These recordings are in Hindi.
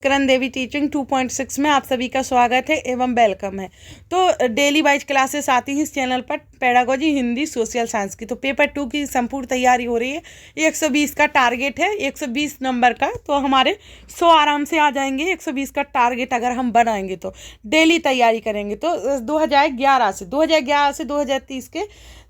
करण देवी टीचिंग 2.6 में आप सभी का स्वागत है एवं वेलकम है। तो डेली वाइज क्लासेस आती हैं इस चैनल पर पेडागोजी हिंदी सोशल साइंस की। तो पेपर 2 की संपूर्ण तैयारी हो रही है। 120 का टारगेट है, 120 नंबर का। तो हमारे 100 आराम से आ जाएंगे। 120 का टारगेट अगर हम बनाएंगे तो डेली तैयारी करेंगे तो 2011 से 2030 के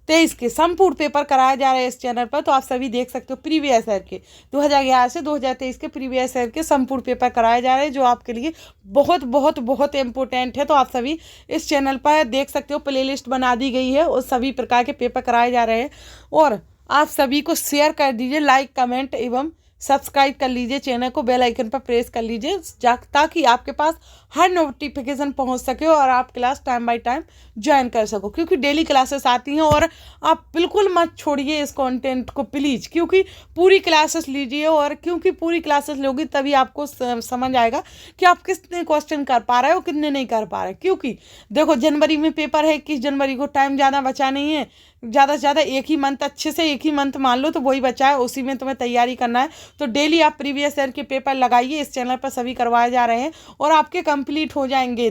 23 के संपूर्ण पेपर कराए जा रहे हैं इस चैनल पर। तो आप सभी देख सकते हो प्रीवियस ईयर के 2011 से 2023 के प्रीवियस ईयर के संपूर्ण पेपर कराए जा रहे हैं, जो आपके लिए बहुत बहुत बहुत इम्पोर्टेंट है। तो आप सभी इस चैनल पर देख सकते हो, प्लेलिस्ट बना दी गई है और सभी प्रकार के पेपर कराए जा रहे हैं। और आप सभी को शेयर कर दीजिए, लाइक कमेंट एवं सब्सक्राइब कर लीजिए चैनल को, बेल आइकन पर प्रेस कर लीजिए ताकि आपके पास हर नोटिफिकेशन पहुंच सके और आप class time by time join कर सको, क्योंकि डेली क्लासेस आती हैं। और आप बिल्कुल मत छोड़िए इस कंटेंट को प्लीज़, क्योंकि पूरी क्लासेस लीजिए। और क्योंकि पूरी क्लासेस लोगी तभी आपको समझ आएगा कि आप कितने क्वेश्चन कर पा रहे हो, कितने नहीं कर पा रहे। क्योंकि देखो, जनवरी में पेपर है, 21 जनवरी को, टाइम ज़्यादा बचा नहीं है। ज़्यादा से ज़्यादा एक ही मंथ, अच्छे से एक ही मंथ मान लो तो वही बचा है, उसी में तुम्हें तैयारी करना है। तो डेली आप प्रीवियस ईयर के पेपर लगाइए, इस चैनल पर सभी करवाए जा रहे हैं और आपके कंप्लीट हो जाएंगे।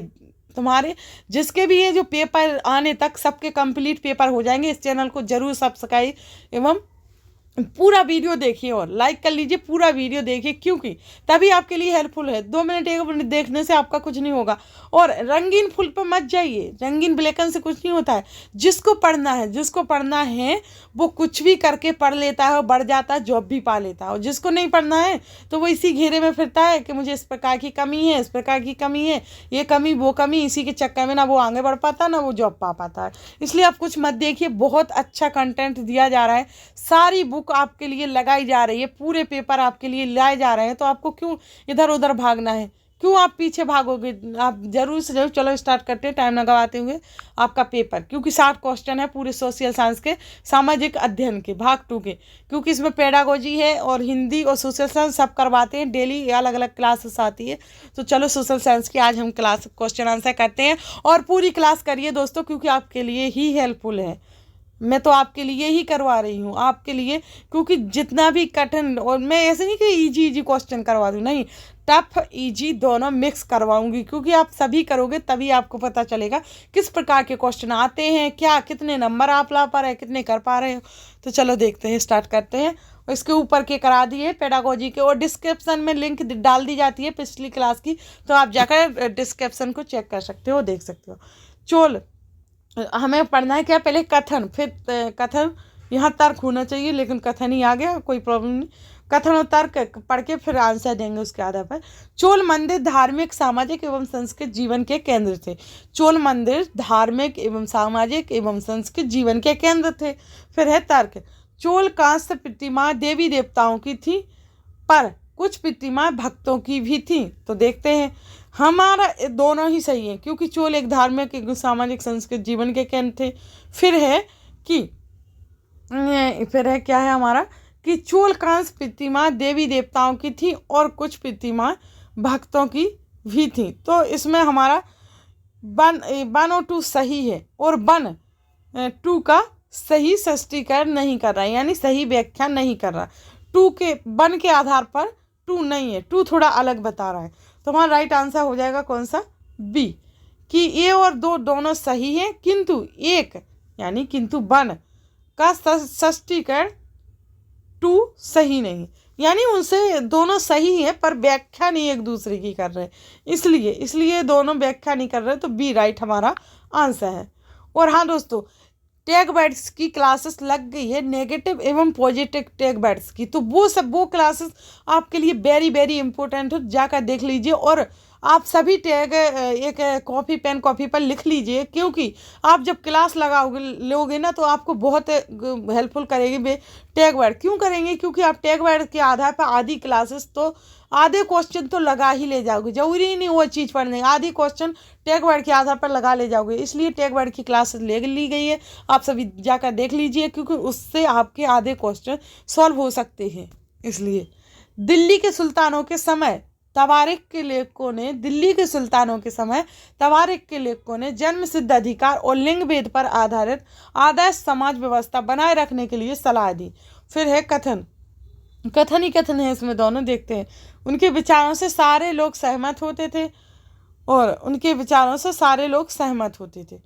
तुम्हारे जिसके भी ये जो पेपर आने तक सबके कंप्लीट पेपर हो जाएंगे। इस चैनल को जरूर सब्सक्राइब एवं पूरा वीडियो देखिए और लाइक कर लीजिए, पूरा वीडियो देखिए, क्योंकि तभी आपके लिए हेल्पफुल है। 2 मिनट 1 मिनट देखने से आपका कुछ नहीं होगा। और रंगीन फूल पर मत जाइए, रंगीन ब्लैकन से कुछ नहीं होता है। जिसको पढ़ना है वो कुछ भी करके पढ़ लेता है और बढ़ जाता है, जॉब भी पा लेता है। और जिसको नहीं पढ़ना है तो वो इसी घेरे में फिरता है कि मुझे इस प्रकार की कमी है, इस प्रकार की कमी है, ये कमी वो कमी, इसी के चक्कर में ना वो आगे बढ़ पाता ना वो जॉब पा पाता है। इसलिए आप कुछ मत देखिए, बहुत अच्छा कंटेंट दिया जा रहा है, सारी बुक आपके लिए लगाई जा रही है, पूरे पेपर आपके लिए लाए जा रहे हैं। तो आपको क्यों इधर उधर भागना है, क्यों आप पीछे भागोगे? आप जरूर से जरूर चलो स्टार्ट करते हैं टाइम ना गवाते हुए आपका पेपर, क्योंकि 60 क्वेश्चन है पूरे सोशल साइंस के, सामाजिक अध्ययन के भाग 2 के। क्योंकि इसमें पेडागोजी है और हिंदी और सोशल साइंस सब करवाते हैं, डेली अलग अलग क्लासेस आती है। तो चलो सोशल साइंस की आज हम क्लास क्वेश्चन आंसर करते हैं। और पूरी क्लास करिए दोस्तों, क्योंकि आपके लिए ही हेल्पफुल है। मैं तो आपके लिए ही करवा रही हूँ, आपके लिए। क्योंकि जितना भी कठिन, और मैं ऐसे नहीं कि इजी क्वेश्चन करवा दूँ, नहीं, टफ इजी दोनों मिक्स करवाऊंगी। क्योंकि आप सभी करोगे तभी आपको पता चलेगा किस प्रकार के क्वेश्चन आते हैं, क्या कितने नंबर आप ला पा रहे हैं, कितने कर पा रहे हो। तो चलो देखते हैं, स्टार्ट करते हैं। और इसके ऊपर के करा दिए पेडागोजी के, और डिस्क्रिप्शन में लिंक डाल दी जाती है पिछली क्लास की, तो आप जाकर डिस्क्रिप्शन को चेक कर सकते हो, देख सकते हो। चलो हमें पढ़ना है क्या, पहले कथन, फिर कथन, यहाँ तर्क होना चाहिए, लेकिन कथन ही आ गया, कोई प्रॉब्लम नहीं। कथन और तर्क पढ़ के फिर आंसर देंगे उसके आधार पर। चोल मंदिर धार्मिक, सामाजिक एवं सांस्कृतिक जीवन के केंद्र थे। चोल मंदिर धार्मिक एवं सामाजिक एवं सांस्कृतिक जीवन के केंद्र थे। फिर है तर्क, चोल कांस्य प्रतिमा देवी देवताओं की थी, पर कुछ प्रतिमाएं भक्तों की भी थी। तो देखते हैं, हमारा दोनों ही सही है, क्योंकि चोल एक धार्मिक एक सामाजिक संस्कृत जीवन के केंद्र थे। फिर है क्या है हमारा कि चोल कांस्य प्रतिमा देवी देवताओं की थी और कुछ प्रतिमा भक्तों की भी थी। तो इसमें हमारा 1 और 2 सही है, और 2 का सही स्पष्टीकरण नहीं कर रहा है, यानी सही व्याख्या नहीं कर रहा। 1 के आधार पर 2 नहीं है, 2 थोड़ा अलग बता रहा है। तो हमारा राइट आंसर हो जाएगा कौन सा, बी, कि ए और 2 दोनों सही हैं, किंतु 1 यानी किंतु 1 का स्पष्टीकरण 2 सही नहीं, यानी उनसे दोनों सही है पर व्याख्या नहीं एक दूसरे की कर रहे, इसलिए दोनों व्याख्या नहीं कर रहे। तो बी राइट हमारा आंसर है। और हाँ दोस्तों, टैग वर्ड्स की क्लासेस लग गई है, नेगेटिव एवं पॉजिटिव टैग वर्ड्स की। तो वो क्लासेस आपके लिए वेरी वेरी इंपॉर्टेंट हो, जाकर देख लीजिए। और आप सभी टैग एक कॉपी पेन कॉपी पर लिख लीजिए, क्योंकि आप जब क्लास लोगे ना तो आपको बहुत हेल्पफुल करेगी टैग वर्ड। क्यों करेंगे? क्योंकि आप टैग वर्ड के आधार पर आधी क्लासेस तो आधे क्वेश्चन तो लगा ही ले जाओगे, जरूरी ही नहीं वो चीज़ पढ़ने, आधी क्वेश्चन टैग वर्ड के आधार पर लगा ले जाओगे। इसलिए टैग वर्ड की क्लासेस ले ली गई है, आप सभी जाकर देख लीजिए, क्योंकि उससे आपके आधे क्वेश्चन सॉल्व हो सकते हैं। इसलिए दिल्ली के सुल्तानों के समय तवारीख के लेखकों ने जन्म सिद्ध अधिकार और लिंग भेद पर आधारित आदर्श समाज व्यवस्था बनाए रखने के लिए सलाह दी। फिर है कथन, कथन ही कथन है इसमें, दोनों देखते हैं। उनके विचारों से सारे लोग सहमत होते थे, और उनके विचारों से सारे लोग सहमत होते थे।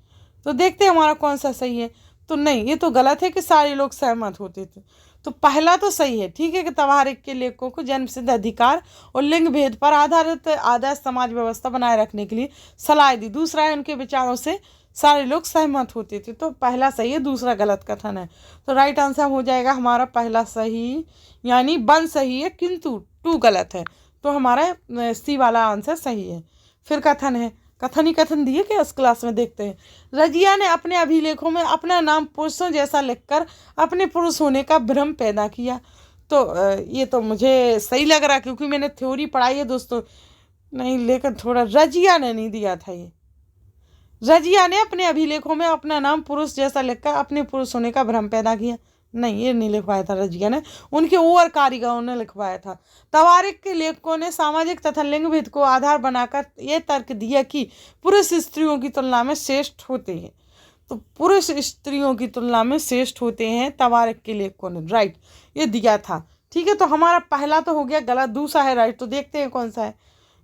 तो देखते हैं हमारा कौन सा सही है। तो नहीं, ये तो गलत है कि सारे लोग सहमत होते थे। तो पहला तो सही है, ठीक है, कि तवारिक के लेखकों को जन्मसिद्ध अधिकार और लिंग भेद पर आधारित आदर्श समाज व्यवस्था बनाए रखने के लिए सलाह दी। दूसरा है, उनके विचारों से सारे लोग सहमत होते थे। तो पहला सही है, दूसरा गलत कथन है। तो राइट आंसर हो जाएगा हमारा पहला सही, यानी 1 सही है किंतु 2 गलत है। तो हमारा सी वाला आंसर सही है। फिर कथन है, कथन ही कथन दिए कि इस क्लास में देखते हैं। रजिया ने अपने अभिलेखों में अपना नाम पुरुषों जैसा लिखकर अपने पुरुष होने का भ्रम पैदा किया। तो ये तो मुझे सही लग रहा, क्योंकि मैंने थ्योरी पढ़ाई है दोस्तों। नहीं, लेकिन थोड़ा रजिया ने नहीं दिया था ये। रजिया ने अपने अभिलेखों में अपना नाम पुरुष जैसा लिखकर अपने पुरुष होने का भ्रम पैदा किया। नहीं, ये नहीं लिखवाया था रजिया ने, उनके और कारीगरों ने लिखवाया था। तवारिक के लेखकों ने सामाजिक तथा लिंग भेद को आधार बनाकर यह तर्क दिया कि पुरुष स्त्रियों की तुलना में श्रेष्ठ होते हैं। तो पुरुष स्त्रियों की तुलना में श्रेष्ठ होते हैं तवारिक के लेखकों ने, राइट, ये दिया था। ठीक है, तो हमारा पहला तो हो गया गलत, दूसरा है राइट। तो देखते हैं कौन सा है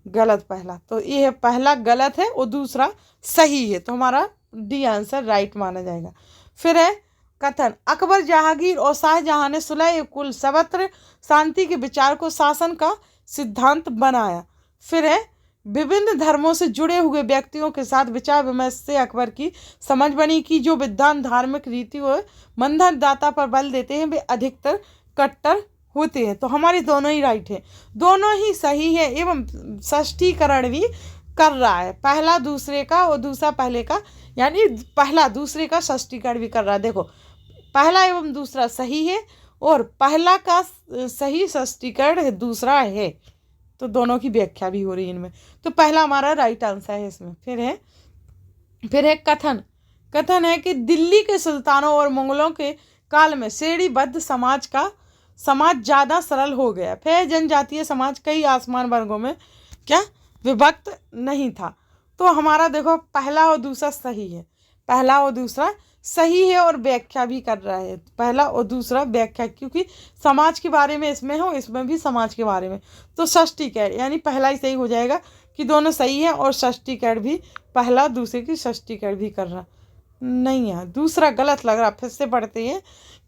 गलत। पहला तो ये है, पहला गलत है और दूसरा सही है। तो हमारा डी आंसर राइट माना जाएगा। फिर है कथन, अकबर जहांगीर और शाहजहां ने सुलह कुल सर्वत्र शांति के विचार को शासन का सिद्धांत बनाया। फिर है, विभिन्न धर्मों से जुड़े हुए व्यक्तियों के साथ विचार विमर्श से अकबर की समझ बनी कि जो विद्वान धार्मिक रीति और बंधनदाता पर बल देते हैं वे अधिकतर कट्टर होते हैं। तो हमारी दोनों ही राइट है, दोनों ही सही है, एवं षष्ठीकरण भी कर रहा है। पहला दूसरे का और दूसरा पहले का, यानी पहला दूसरे का षष्ठीकरण भी कर रहा है। देखो, पहला एवं दूसरा सही है और पहला का सही षष्ठीकरण है, दूसरा है। तो दोनों की व्याख्या भी हो रही है इनमें। तो पहला हमारा राइट आंसर है इसमें। फिर है कथन, कथन है कि दिल्ली के सुल्तानों और मुगलों के काल में श्रेणीबद्ध समाज ज़्यादा सरल हो गया। फिर जनजातीय समाज कई आसमान वर्गों में क्या विभक्त नहीं था। तो हमारा देखो पहला और दूसरा सही है, पहला और दूसरा सही है और व्याख्या भी कर रहा है। पहला और दूसरा व्याख्या, क्योंकि समाज के बारे में इसमें हो, इसमें भी समाज के बारे में। तो षष्ठीकरण, यानी पहला ही सही हो जाएगा कि दोनों सही है, और षष्ठीकरण भी पहला दूसरे की षष्ठीकरण भी कर रहा नहीं है। दूसरा गलत लग रहा, फिर से पढ़ते हैं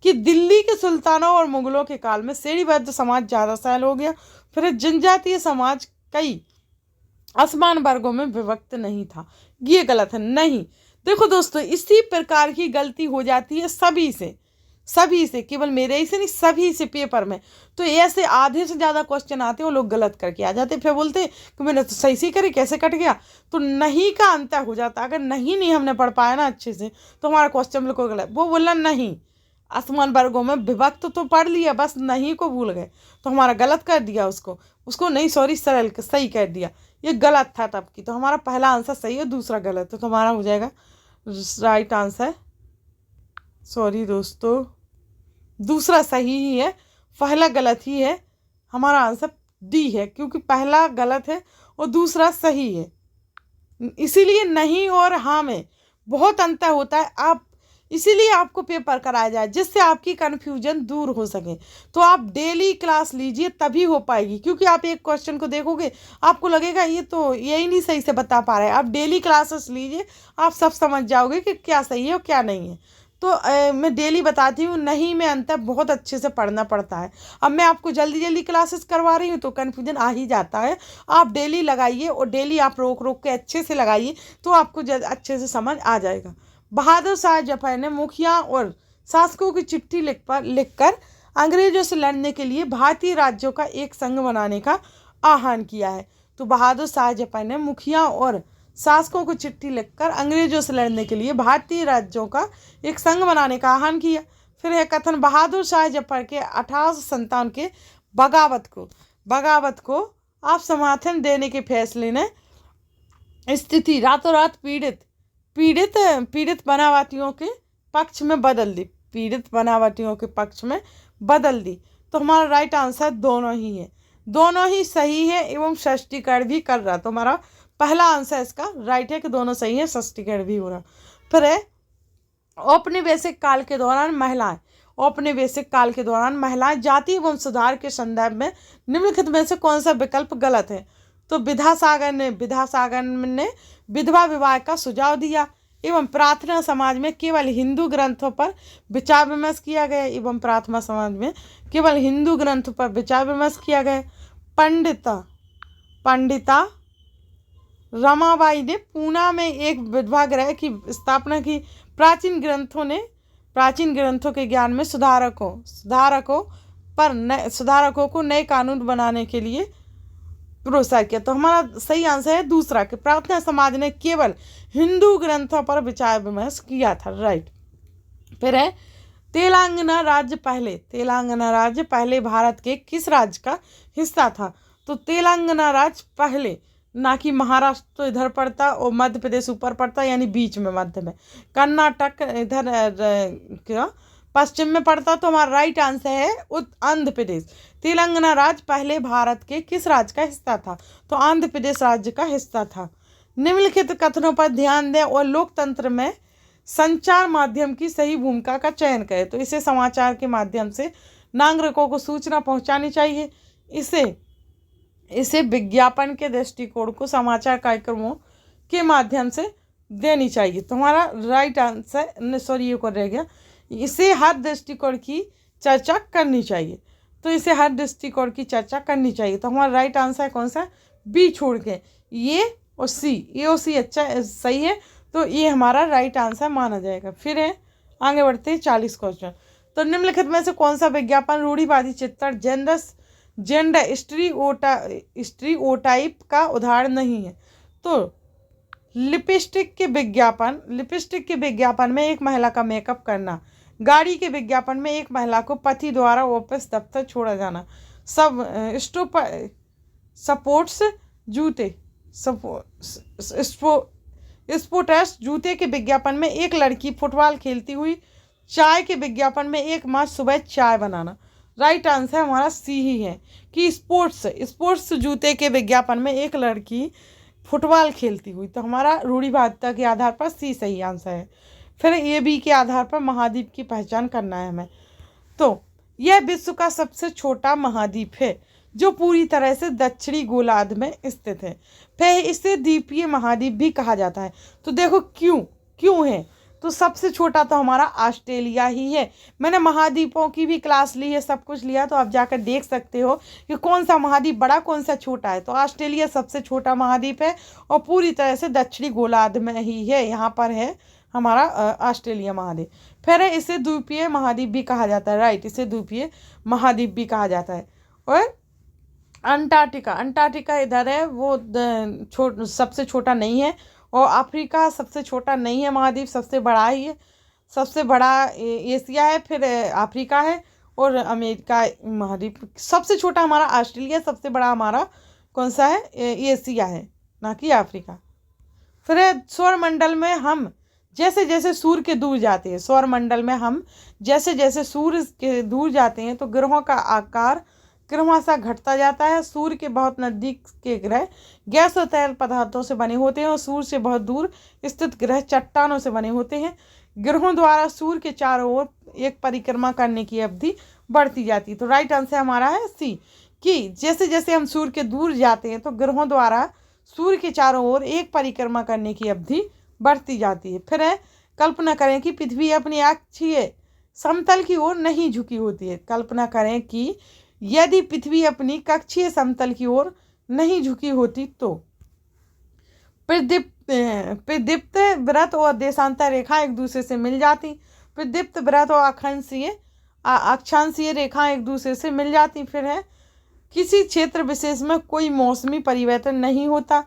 कि दिल्ली के सुल्तानों और मुगलों के काल में श्रेणीबद्ध समाज ज़्यादा सरल हो गया। फिर जनजातीय समाज कई आसमान वर्गों में विभक्त नहीं था। ये गलत है, नहीं। देखो दोस्तों, इसी प्रकार की गलती हो जाती है सभी से, केवल मेरे ही से नहीं, सभी से पेपर में। तो ऐसे आधे से ज़्यादा क्वेश्चन आते हैं, वो लोग गलत करके आ जाते, फिर बोलते कि मैंने तो सही से करी, कैसे कट गया। तो नहीं का अंतर हो जाता। अगर नहीं हमने पढ़ पाया ना अच्छे से, तो हमारा क्वेश्चन बिल्कुल गलत। वो बोला नहीं आसमान वर्गों में विभक्त, तो पढ़ लिया, बस नहीं को भूल गए, तो हमारा गलत कर दिया उसको नहीं, सॉरी, सरल सही कर दिया। ये गलत था तब की। तो हमारा पहला आंसर सही है, दूसरा गलत। तो हमारा हो जाएगा राइट आंसर, सॉरी दोस्तों, दूसरा सही ही है, पहला गलत ही है। हमारा आंसर डी है, क्योंकि पहला गलत है और दूसरा सही है। इसीलिए नहीं और हाँ में बहुत अंतर होता है। आप इसीलिए आपको पेपर कराया जाए, जिससे आपकी कन्फ्यूजन दूर हो सके। तो आप डेली क्लास लीजिए, तभी हो पाएगी। क्योंकि आप एक क्वेश्चन को देखोगे, आपको लगेगा ये तो यही नहीं सही से बता पा रहे हैं। आप डेली क्लासेस लीजिए, आप सब समझ जाओगे कि क्या सही है और क्या नहीं है। तो मैं डेली बताती हूँ, नहीं में अंतर बहुत अच्छे से पढ़ना पड़ता है। अब मैं आपको जल्दी जल्दी क्लासेस करवा रही हूँ, तो कन्फ्यूजन आ ही जाता है। आप डेली लगाइए, और डेली आप रोक रोक के अच्छे से लगाइए, तो आपको अच्छे से समझ आ जाएगा। बहादुर शाह जफर ने मुखिया और शासकों की चिट्ठी लिखकर अंग्रेजों से लड़ने के लिए भारतीय राज्यों का एक संघ बनाने का आह्वान किया है। तो बहादुर शाह जफर ने मुखिया और शासकों को चिट्ठी लिखकर अंग्रेजों से लड़ने के लिए भारतीय राज्यों का एक संघ बनाने का आह्वान किया। फिर है कथन, बहादुर शाह जफर के 1857 के बगावत को आप समर्थन देने के फैसले ने स्थिति रातों रात पीड़ित बनावटियों के पक्ष में बदल दी। तो हमारा राइट आंसर दोनों ही है, दोनों ही सही है, एवं षष्ठीकरण भी कर रहा। तो हमारा पहला आंसर इसका राइट है कि दोनों सही है, षष्ठीकरण भी हो रहा। फिर है, औपनिवेशिक काल के दौरान महिलाएं औपनिवेशिक काल के दौरान महिलाएं जाति एवं सुधार के संदर्भ में निम्नलिखित में से कौन सा विकल्प गलत है? तो विद्यासागर ने विधवा विवाह का सुझाव दिया एवं प्रार्थना समाज में केवल हिंदू ग्रंथों पर विचार विमर्श किया गया पंडिता रमाबाई ने पूना में एक विधवा गृह की स्थापना की। प्राचीन ग्रंथों के ज्ञान में सुधारकों को नए कानून बनाने के लिए प्रोत्साहित किया। तो हमारा सही आंसर है दूसरा कि प्रार्थना समाज ने केवल हिंदू ग्रंथों पर विचार विमर्श किया था। राइट। फिर है तेलंगाना राज्य पहले भारत के किस राज्य का हिस्सा था? तो तेलंगाना राज्य पहले, ना कि महाराष्ट्र तो इधर पड़ता और मध्य प्रदेश ऊपर पड़ता, यानी बीच में मध्य में, कर्नाटक इधर पश्चिम में पड़ता। तो हमारा राइट आंसर है आंध्र प्रदेश। तेलंगाना राज्य पहले भारत के किस राज्य का हिस्सा था? तो आंध्र प्रदेश राज्य का हिस्सा था। निम्नलिखित कथनों पर ध्यान दें और लोकतंत्र में संचार माध्यम की सही भूमिका का चयन करें। तो इसे समाचार के माध्यम से नागरिकों को सूचना पहुंचानी चाहिए। इसे विज्ञापन के दृष्टिकोण को समाचार कार्यक्रमों के माध्यम से देनी चाहिए। तो हमारा राइट आंसर ये को रह गया। इसे हर दृष्टिकोण की चर्चा करनी चाहिए। तो हमारा राइट आंसर कौन सा? बी छोड़ के ए और सी अच्छा सही है। तो ये हमारा राइट आंसर माना जाएगा। फिर है आगे बढ़ते हैं 40 क्वेश्चन। तो निम्नलिखित में से कौन सा विज्ञापन रूढ़िवादी चित्रण जेंडर स्टीरियोटाइप का उदाहरण नहीं है? तो लिपस्टिक के विज्ञापन में एक महिला का मेकअप करना, गाड़ी के विज्ञापन में एक महिला को पति द्वारा वापस दफ्तर छोड़ा जाना, स्पोर्ट्स जूते के विज्ञापन में एक लड़की फुटबॉल खेलती हुई, चाय के विज्ञापन में एक माँ सुबह चाय बनाना। राइट आंसर हमारा सी ही है कि स्पोर्ट्स जूते के विज्ञापन में एक लड़की फुटबॉल खेलती हुई। तो हमारा रूढ़िवादिता के आधार पर सी सही आंसर है। फिर ए बी के आधार पर महाद्वीप की पहचान करना है हमें। तो यह विश्व का सबसे छोटा महाद्वीप है जो पूरी तरह से दक्षिणी गोलार्ध में स्थित है। फिर इसे द्वीपीय महाद्वीप भी कहा जाता है। तो देखो क्यों है? तो सबसे छोटा तो हमारा ऑस्ट्रेलिया ही है। मैंने महाद्वीपों की भी क्लास ली है, सब कुछ लिया, तो आप जाकर देख सकते हो कि कौन सा महाद्वीप बड़ा कौन सा छोटा है। तो ऑस्ट्रेलिया सबसे छोटा महाद्वीप है और पूरी तरह से दक्षिणी गोलार्ध में ही है, यहाँ पर है हमारा ऑस्ट्रेलिया महाद्वीप। फिर है इसे द्वीपीय महाद्वीप भी कहा जाता है। राइट, इसे द्वीपीय महाद्वीप भी कहा जाता है। और अंटार्कटिका इधर है, वो सबसे छोटा नहीं है। और अफ्रीका सबसे छोटा नहीं है महाद्वीप, सबसे बड़ा ही है। सबसे बड़ा एशिया है, फिर अफ्रीका है और अमेरिका महाद्वीप। सबसे छोटा हमारा ऑस्ट्रेलिया, सबसे बड़ा हमारा कौन सा है? एशिया है, ना कि अफ्रीका। फिर सौरमंडल में हम जैसे जैसे सूर्य के दूर जाते हैं, सूर्य के दूर जाते हैं तो ग्रहों का आकार क्रमशः घटता जाता है। सूर्य के बहुत नजदीक के ग्रह गैस और तरल पदार्थों से बने होते हैं और सूर्य से बहुत दूर स्थित ग्रह चट्टानों से बने होते हैं। ग्रहों द्वारा सूर्य के चारों ओर एक परिक्रमा करने की अवधि बढ़ती जाती है। तो राइट आंसर हमारा है सी कि जैसे जैसे हम सूर्य के दूर जाते हैं तो ग्रहों द्वारा सूर्य के चारों ओर एक परिक्रमा करने की अवधि बढ़ती जाती है। फिर है कल्पना करें कि पृथ्वी अपनी अक्षीय समतल की ओर नहीं झुकी होती है। कल्पना करें कि यदि पृथ्वी अपनी कक्षीय समतल की ओर नहीं झुकी होती तो प्रदीप्त वृत्त और देशांतर रेखा एक दूसरे से मिल जाती। प्रदीप्त वृत्त और अक्षांशीय रेखा एक दूसरे से मिल जाती। फिर है किसी क्षेत्र विशेष में कोई मौसमी परिवर्तन नहीं होता।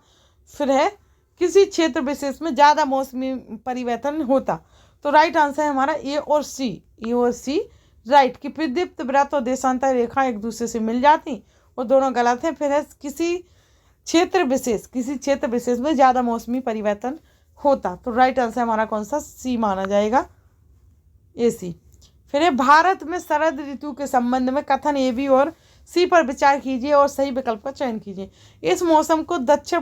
फिर है किसी क्षेत्र विशेष में ज़्यादा मौसमी परिवर्तन होता। तो राइट आंसर है हमारा ए और सी राइट कि प्रदीप्त वृत्त और देशांतर रेखा एक दूसरे से मिल जाती और दोनों गलत हैं। फिर है किसी क्षेत्र विशेष में ज़्यादा मौसमी परिवर्तन होता। तो राइट आंसर हमारा कौन सा? सी माना जाएगा, ए सी। फिर है भारत में शरद ऋतु के संबंध में कथन ए बी और सी पर विचार कीजिए और सही विकल्प का चयन कीजिए। इस मौसम को दक्षिण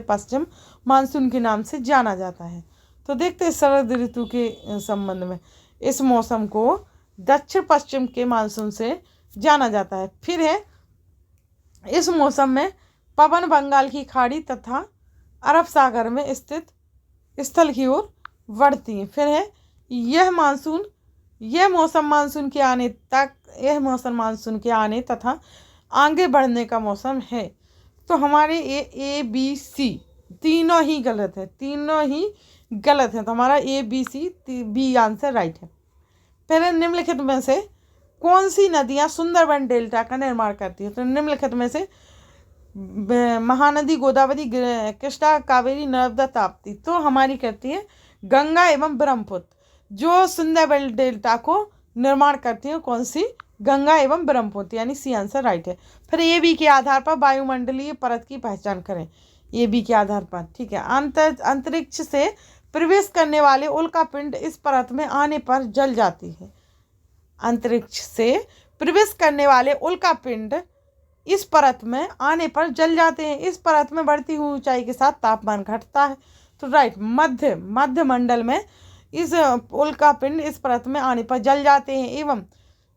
पश्चिम मानसून के नाम से जाना जाता है। तो देखते हैं शरद ऋतु के संबंध में इस मौसम को दक्षिण पश्चिम के मानसून से जाना जाता है। फिर है इस मौसम में पवन बंगाल की खाड़ी तथा अरब सागर में स्थित स्थल की ओर बढ़ती है। फिर है यह मौसम मानसून के आने तथा आगे बढ़ने का मौसम है। तो हमारे ए बी सी तीनों ही गलत है, तो हमारा A B C B answer right है। फिर निम्नलिखित में से कौन सी नदियाँ सुंदरबन डेल्टा का निर्माण करती है? तो निम्नलिखित में से महानदी, गोदावरी, कृष्णा, कावेरी, नर्मदा, ताप्ती। तो हमारी करती है गंगा एवं ब्रह्मपुत्र। जो सुंदरबन डेल्टा को निर्माण करती है कौन सी? गंगा एवं ब्रह्मपुत्र, यानी सी आंसर राइट है। फिर ए बी के आधार पर वायुमंडलीय परत की पहचान करें। ए बी के आधार पर, ठीक है। अंतरिक्ष से प्रवेश करने वाले उल्कापिंड इस परत में आने पर जल जाती है। अंतरिक्ष से प्रवेश करने वाले उल्कापिंड इस परत में आने पर जल जाते हैं। इस परत में बढ़ती हुई ऊंचाई के साथ तापमान घटता है। तो राइट, मध्य मंडल में इस उल्कापिंड इस परत में आने पर जल जाते हैं एवं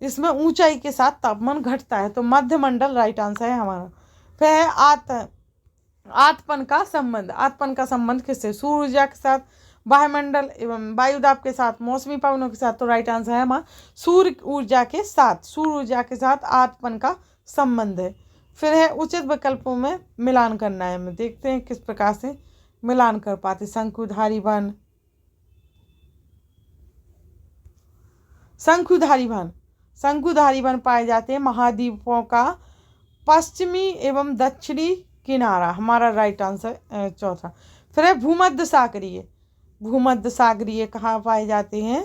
इसमें ऊंचाई के साथ तापमान घटता है। तो मध्य मंडल राइट आंसर है हमारा। फिर है आतपन का संबंध किससे? सूर्य ऊर्जा के साथ, वायुमंडल एवं वायुदाब के साथ, मौसमी पवनों के साथ। तो राइट आंसर है हमारा सूर्य ऊर्जा के साथ आतपन का संबंध है। फिर है उचित विकल्पों में मिलान करना है। हमें देखते हैं किस प्रकार से मिलान कर पाते। शंकुधारी वन पाए जाते हैं महाद्वीपों का पश्चिमी एवं दक्षिणी किनारा, हमारा राइट आंसर चौथा। फिर है भूमध्य सागरीय कहाँ पाए जाते हैं?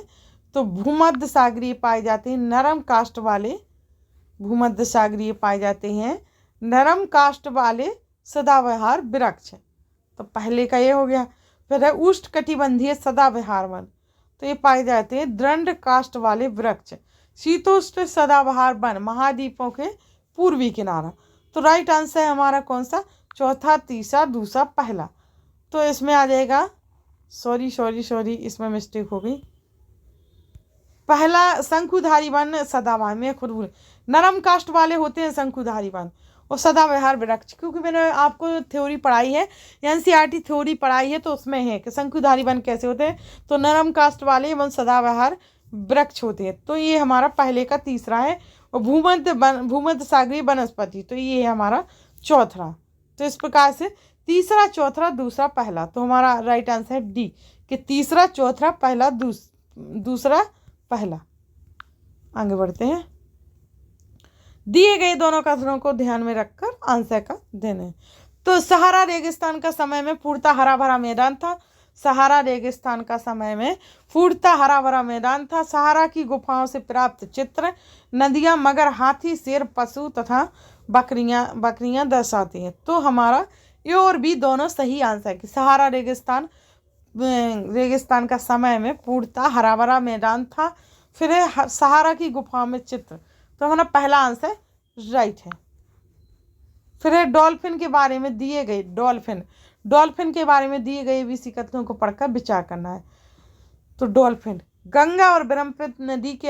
तो भूमध्य सागरीय पाए जाते हैं नरम काष्ठ वाले सदाबहार वृक्ष। तो पहले का ये हो गया। फिर है उष्णकटिबंधीय सदाबहार वन, तो ये पाए जाते हैं दृढ़ काष्ठ वाले वृक्ष। शीतोष्ण सदाबहार वन महाद्वीपों के पूर्वी किनारा। तो राइट आंसर है हमारा कौन सा? चौथा, तीसरा, दूसरा, पहला। तो इसमें आ जाएगा, सॉरी इसमें मिस्टेक हो गई। पहला शंकुधारी वन सदाबहार, मैं खुद भूल, नरम काष्ठ वाले होते हैं शंकुधारी वन और सदाबहार वृक्ष। क्योंकि मैंने आपको थ्योरी पढ़ाई है, एनसीईआरटी थ्योरी पढ़ाई है, तो उसमें है कि शंकुधारी वन कैसे होते हैं, तो नरम काष्ठ वाले एवं सदाबहार वृक्ष होते हैं। तो ये हमारा पहले का तीसरा है। और भूमध्य सागरीय वनस्पति, तो ये है हमारा चौथा। तो इस प्रकार से तीसरा, चौथा, दूसरा, पहला। तो हमारा राइट आंसर है डी, कि तीसरा, चौथा, पहला, दूसरा, पहला। आगे बढ़ते हैं। दिए गए दोनों कथनों को ध्यान में रखकर आंसर का देने। तो सहारा रेगिस्तान का समय में पूर्णतः हरा भरा मैदान था। सहारा की गुफाओं से प्राप्त चित्र नदियां, मगर, हाथी, शेर, पशु तथा बकरियां दर्शाती हैं। तो हमारा ये और भी दोनों सही आंसर है कि सहारा रेगिस्तान का समय में पूर्णतः हरा भरा मैदान था। फिर है सहारा की गुफाओं में चित्र, तो हमारा पहला आंसर राइट है। फिर है डॉल्फिन के बारे में दिए गए बीसी कथनों को पढ़कर विचार करना है। तो डॉल्फिन, गंगा और ब्रह्मपुत्र नदी के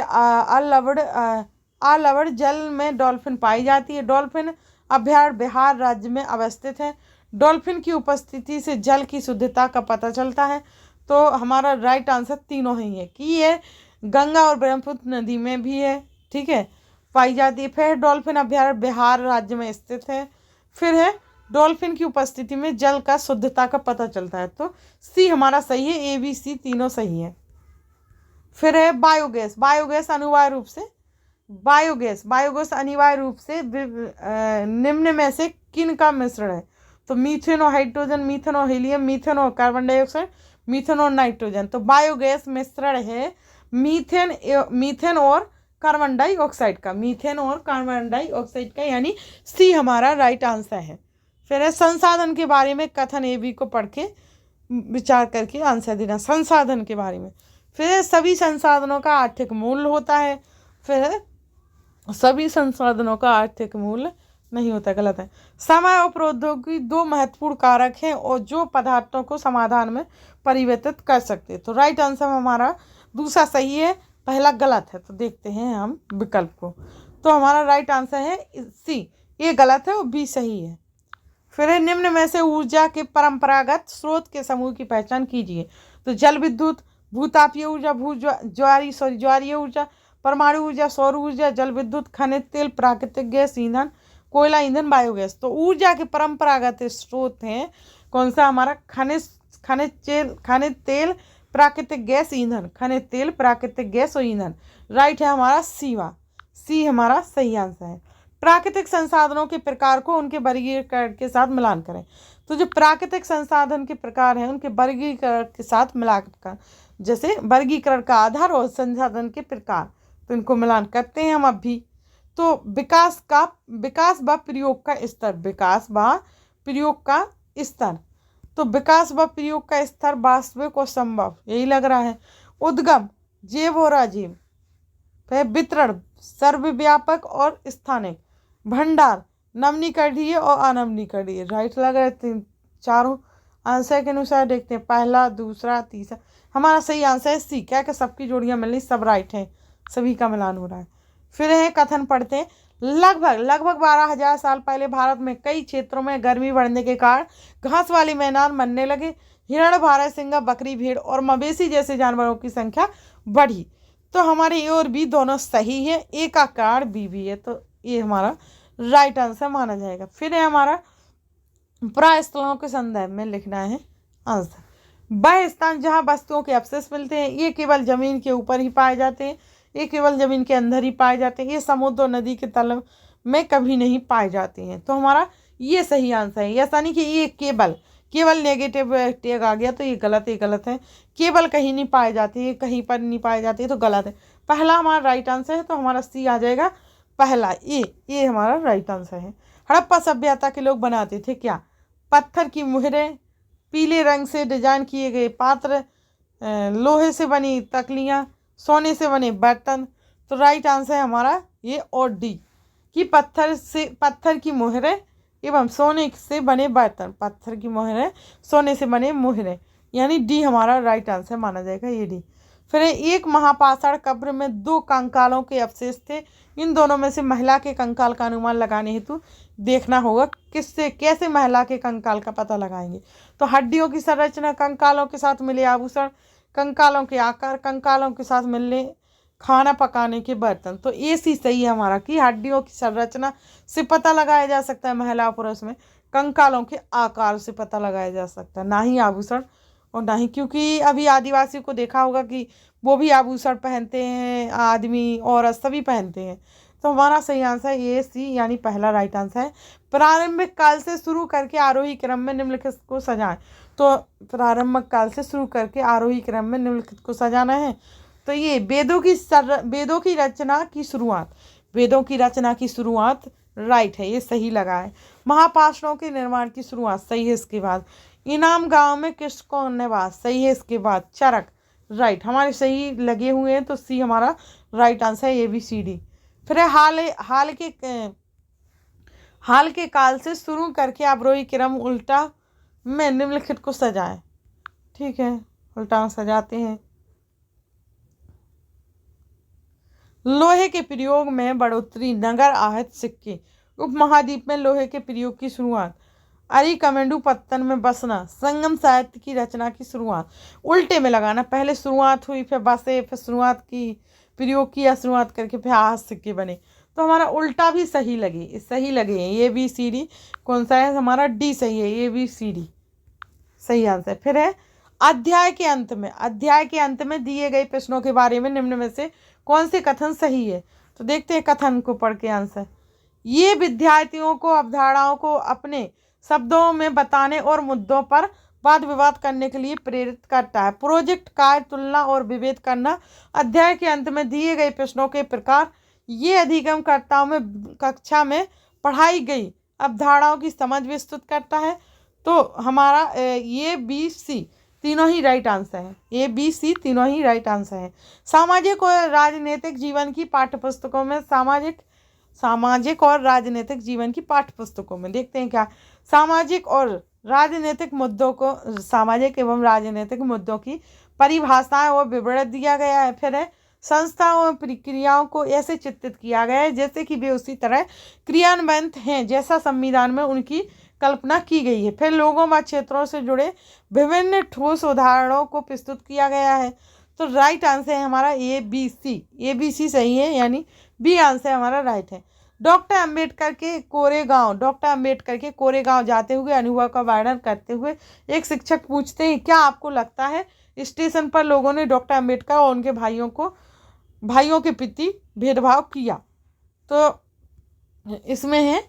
आलवड़ जल में डॉल्फिन पाई जाती है। डॉल्फिन अभयारण्य बिहार राज्य में अवस्थित है। डॉल्फिन की उपस्थिति से जल की शुद्धता का पता चलता है। तो हमारा राइट आंसर तीनों ही है कि ये गंगा और ब्रह्मपुत्र नदी में भी है, ठीक है, पाई जाती है। फिर डॉल्फिन अभयारण्य बिहार राज्य में स्थित है। फिर है डॉल्फिन की उपस्थिति में जल का शुद्धता का पता चलता है। तो सी हमारा सही है, ए बी सी तीनों सही है। फिर है बायोगैस अनिवार्य रूप से निम्न में से किन का मिश्रण है? तो मीथेन और हाइड्रोजन, मीथेन और हीलियम, मीथेन और कार्बन डाइऑक्साइड, मीथेन और नाइट्रोजन। तो बायोगैस मिश्रण है मीथेन और कार्बन डाइऑक्साइड का, यानी सी हमारा राइट आंसर है। फिर है संसाधन के बारे में कथन ए बी को पढ़ के विचार करके आंसर देना। संसाधन के बारे में, फिर सभी संसाधनों का आर्थिक मूल्य होता है। फिर सभी संसाधनों का आर्थिक मूल्य नहीं होता, गलत है। समय और प्रौद्योगिकी दो महत्वपूर्ण कारक हैं और जो पदार्थों को समाधान में परिवर्तित कर सकते हैं। तो राइट आंसर हमारा दूसरा सही है, पहला गलत है। तो देखते हैं हम विकल्प को। तो हमारा राइट आंसर है सी, ये गलत है और बी सही है। फिर है निम्न में से ऊर्जा के परंपरागत स्रोत के समूह की पहचान कीजिए। तो जल विद्युत, भूतापीय ऊर्जा, ज्वारीय ऊर्जा, परमाणु ऊर्जा, सौर ऊर्जा, जल विद्युत, खनिज तेल, प्राकृतिक गैस ईंधन, कोयला ईंधन, बायोगैस। तो ऊर्जा के परंपरागत स्रोत हैं कौन सा हमारा? खनिज तेल, प्राकृतिक गैस, ईंधन। खनिज तेल, प्राकृतिक गैस और ईंधन। राइट है हमारा सी हमारा सही आंसर है। प्राकृतिक संसाधनों के प्रकार को उनके वर्गीकरण के साथ मिलान करें। तो जो प्राकृतिक संसाधन के प्रकार हैं उनके वर्गीकरण के साथ मिलाकर, जैसे वर्गीकरण का आधार और संसाधन के प्रकार, तो इनको मिलान करते हैं हम अब भी। तो विकास व प्रयोग का स्तर, विकास व प्रयोग का स्तर। तो विकास व प्रयोग का स्तर वास्तविक और संभव, यही लग रहा है। उद्गम, जैव और अजीव। फिर वितरण, सर्वव्यापक और स्थानिक। भंडार, नवीकरणीय और अनवीकरणीय। राइट लग रहे हैं चारों आंसर के अनुसार। देखते हैं पहला, दूसरा, तीसरा। हमारा सही आंसर है सी, क्या कि सबकी जोड़ियां मिल रही, सब राइट है, सभी का मिलान हो रहा है। फिर है कथन पढ़ते हैं। लगभग 12,000 साल पहले भारत में कई क्षेत्रों में गर्मी बढ़ने के कारण घास वाले मैदान बनने लगे। हिरण, भारत सिंह, बकरी, भेड़ और मवेशी जैसे जानवरों की संख्या बढ़ी। तो हमारे ए और बी दोनों सही है, ए का कारण बी भी है, तो ये हमारा राइट आंसर माना जाएगा। फिर है हमारा पुरास्थलों के संदर्भ में लिखना है आंसर। वह स्थान जहाँ वस्तुओं के अवशेष मिलते हैं ये केवल जमीन के ऊपर ही पाए जाते हैं, ये केवल जमीन के अंदर ही पाए जाते हैं, ये समुद्र और नदी के तल में कभी नहीं पाए जाते हैं। तो हमारा ये सही आंसर है। ऐसा नहीं कि ये केवल नेगेटिव टैग आ गया तो ये गलत है। केवल कहीं नहीं पाए जाते, ये कहीं पर नहीं पाए जाते, तो गलत है। पहला हमारा राइट आंसर है, तो हमारा सी आ जाएगा पहला, ये हमारा राइट आंसर है। हड़प्पा सभ्यता के लोग बनाते थे क्या? पत्थर की मुहरें, पीले रंग से डिजाइन किए गए पात्र, लोहे से बनी तकलियाँ, सोने से बने बर्तन। तो राइट आंसर है हमारा ये और डी, कि पत्थर की मुहरें एवं सोने से बने बर्तन। पत्थर की मुहरें, सोने से बने मुहरें, यानी डी हमारा राइट आंसर माना जाएगा, ये डी। फिर एक महापाषाण कब्र में 2 कंकालों के अवशेष थे। इन दोनों में से महिला के कंकाल का अनुमान लगाने हेतु देखना होगा कैसे महिला के कंकाल का पता लगाएंगे। तो हड्डियों की संरचना, कंकालों के साथ मिले आभूषण, कंकालों के आकार, कंकालों के साथ मिलने खाना पकाने के बर्तन। तो ये सी सही है हमारा, कि हड्डियों की संरचना से पता लगाया जा सकता है महिला पुरुष में, कंकालों के आकार से पता लगाया जा सकता है, ना ही आभूषण और ना ही, क्योंकि अभी आदिवासी को देखा होगा कि वो भी आभूषण पहनते हैं, आदमी औरत सभी पहनते हैं। तो हमारा सही आंसर ये सी, यानी पहला राइट आंसर है। प्रारंभिक काल से शुरू करके आरोही क्रम में निम्नलिखित को सजाएं। तो प्रारंभिक काल से शुरू करके आरोही क्रम में निम्नलिखित को सजाना है। तो ये वेदों की रचना की शुरुआत राइट है, ये सही लगा है। महापाषाणों के निर्माण की शुरुआत सही है। इसके बाद इनाम गांव में किसको निवास सही है। इसके बाद चरक राइट, हमारे सही लगे हुए हैं, तो सी हमारा राइट आंसर है, ए बी सी डी। फिर हाल के काल से शुरू करके आरोही क्रम उल्टा में निम्नलिखित को सजाएं। ठीक है, उल्टा सजाते हैं। लोहे के प्रयोग में बढ़ोतरी, नगर आहत सिक्के, उपमहाद्वीप में लोहे के प्रयोग की शुरुआत, अरिकमेंडू पत्तन में बसना, संगम साहित्य की रचना की शुरुआत। उल्टे में लगाना, पहले शुरुआत हुई फिर बसे, फिर शुरुआत की, प्रयोग किया, शुरुआत करके फिर आहत सिक्के बने। तो हमारा उल्टा भी सही लगे हैं। ए बी सी डी कौन सा है हमारा? डी सही है, ए बी सी डी सही आंसर। फिर है अध्याय के अंत में दिए गए प्रश्नों के बारे में निम्न में से कौन से कथन सही है। तो देखते हैं कथन को पढ़ के आंसर। ये विद्यार्थियों को अवधारणाओं को अपने शब्दों में बताने और मुद्दों पर वाद विवाद करने के लिए प्रेरित करता है। प्रोजेक्ट कार्य, तुलना और विभेद करना। अध्याय के अंत में दिए गए प्रश्नों के प्रकार, ये अधिगमकर्ताओं में कक्षा में पढ़ाई गई अवधारणाओं की समझ विस्तृत करता है। तो हमारा ये बी सी तीनों ही राइट आंसर है, ए बी सी तीनों ही राइट आंसर है। सामाजिक और राजनीतिक जीवन की पाठ्यपुस्तकों में सामाजिक और राजनीतिक जीवन की पाठ्यपुस्तकों में देखते हैं क्या सामाजिक एवं राजनीतिक मुद्दों की परिभाषाएं और विवरण दिया गया है। फिर है संस्थाओं और प्रक्रियाओं को ऐसे चित्रित किया गया है जैसे कि वे उसी तरह क्रियान्वित हैं जैसा संविधान में उनकी कल्पना की गई है। फिर लोगों व क्षेत्रों से जुड़े विभिन्न ठोस उदाहरणों को प्रस्तुत किया गया है। तो राइट आंसर है हमारा ए बी सी सही है, यानी बी आंसर हमारा राइट है। डॉक्टर अंबेडकर के कोरेगांव जाते हुए अनुभव का वर्णन करते हुए एक शिक्षक पूछते हैं, क्या आपको लगता है स्टेशन पर लोगों ने डॉक्टर अंबेडकर और उनके भाइयों के प्रति भेदभाव किया? तो इसमें है